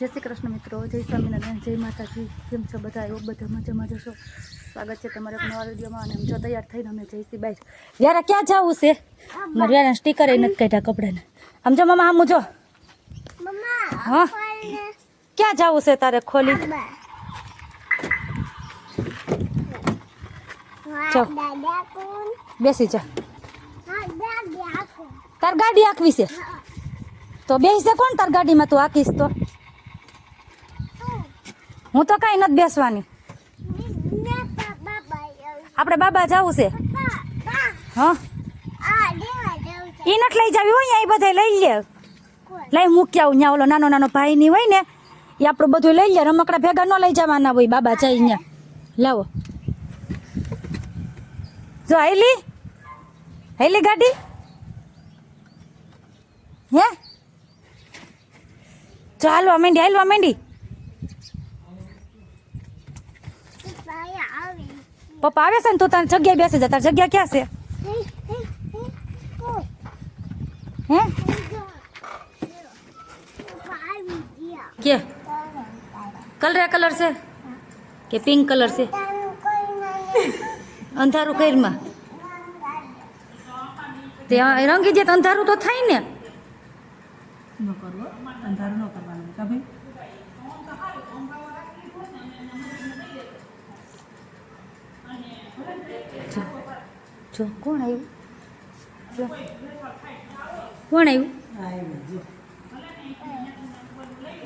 જય શ્રી કૃષ્ણ મિત્રો, જય સ્વામિનારાયણ, જય માતાજી. કેમ છો બધા? એવું બધા મજામાં જશો. સ્વાગત છે તમારા નવા વિડીયોમાં. અને જો તૈયાર થઈને અમે જઈશી બાય. યાર ક્યાં જવું છે? મારે યાર સ્ટીકર એ નથી કાઢ્યા કપડાને. આમ જો મામા આમ જો. હા ક્યાં જવું છે તારે? ખોલી જો બેસી જા. તાર ગાડી આંકવી છે તો બેસી કોણ તાર ગાડીમાં? તું આંકીશ તો હું તો કઈ નથી બેસવાની. આપણે બાબા જવું છે. હા એ નથી લઈ જાવી હોય એ બધા લઈ લે. લઈ મૂકી આવું. ત્યાં ઓલો નાનો નાનો ભાઈ ની હોય ને એ આપણું બધું લઈ લે. રમકડા ભેગા ન લઈ જવાના હોય. બાબા જાય ત્યાં લાવો. જો હાઈલી હાઈલી ગાડી હે જો હાલવા માંડી હાલવા માંડી. પપ્પા આવે છે ને તું તારી જગ્યાએ બેસી જા. તારી જગ્યા ક્યાં છે? હે કે કલર છે કે પિંક કલર છે? અંધારું કઈરમાં તે રંગી દે તો અંધારું તો થાય ને. જો કોણ આવ્યું? કોણ આવ્યું?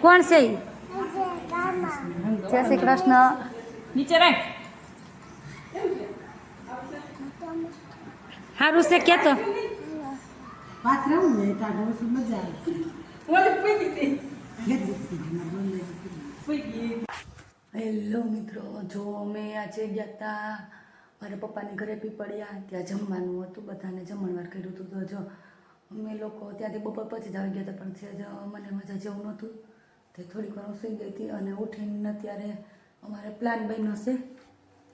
કોણ છે? જય શ્રી કૃષ્ણ. નીચે રાખ. સારું છે કે તો હેલો મિત્રો, જો અમે આજે ગયા હતા મારા પપ્પાની ઘરે પીપળિયા. ત્યાં જમવાનું હતું, બધાને જમણવાર કર્યું હતું. તો જો અમે લોકો ત્યાંથી બપોર પછી જ આવી ગયા હતા, પણ છે મને મજા જેવું નહોતું. તે થોડીક વાર સૂઈ ગઈ હતી અને ઉઠીને અત્યારે અમારે પ્લાન બન્યો છે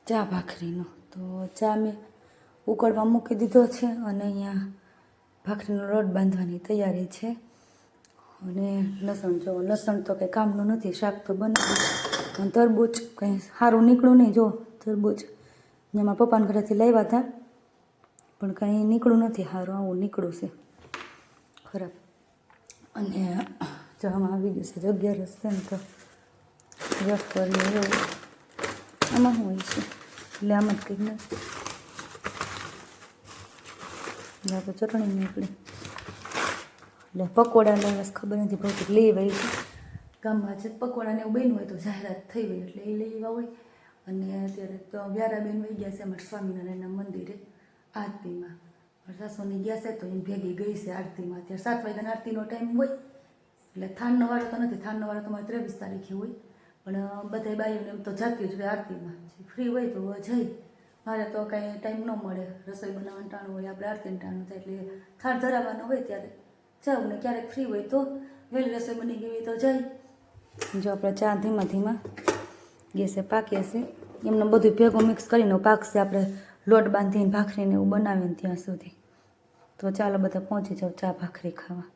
ચા ભાખરીનો. તો ચા મેં ઉકળવા મૂકી દીધો છે અને અહીંયા ભાખરીનો લોટ બાંધવાની તૈયારી છે. અને લસણ જો, લસણ તો કંઈ કામનું નથી, શાક તો બનાવ્યું. તરબૂચ કંઈ સારું નીકળ્યું નહીં. જો તરબૂચ એમાં પપ્પાના ઘરેથી લાવ્યા હતા પણ કંઈ નીકળ્યું નથી સારું. આવું નીકળ્યું છે ખરાબ. અને જો આમાં આવી ગયું છે 11 છે ને તો વેફરને એવું આમાં શું હોય છે એટલે આમ જ કંઈક નથી તો ચટણી નીકળી. એટલે પકોડા લેવા ખબર નથી પડતી. લેવા આવી છે ગામમાં છે પકોડાને એવું બન્યું હોય તો જાહેરાત થઈ હોય એટલે એ લેવા હોય. અને અત્યારે તો વ્યારાબેન વહી ગયા છે અમારા સ્વામિનારાયણના મંદિરે આરતીમાં. સાસુની ગયા છે તો એમ ભેગી ગઈ છે આરતીમાં. અત્યારે 7 વાગ્યાના આરતીનો ટાઈમ હોય એટલે થાનનો વાળો તો નથી. થાનનો વાળો તમારે 23 તારીખે હોય. પણ બધા બાઈઓને એમ તો જાતી જ હોય આરતીમાં. ફ્રી હોય તો જઈ. મારે તો કાંઈ ટાઈમ ન મળે, રસોઈ બનાવવાનું ટાણું હોય, આપણે આરતીનું ટાણું થાય એટલે થાળ ધરાવવાનો હોય ત્યારે જાઉં. ને ક્યારેક ફ્રી હોય તો વહેલી રસોઈ બની ગઈ હોય તો જાય. જો આપણે ચા ધીમા ધીમા ગેસે પાકે છે. એમને બધું ભેગું મિક્સ કરીને પાકશે. આપણે લોટ બાંધીને ભાખરીને એવું બનાવીને ત્યાં સુધી. તો ચાલો બધા પહોંચી જાઓ ચા ભાખરી ખાવા.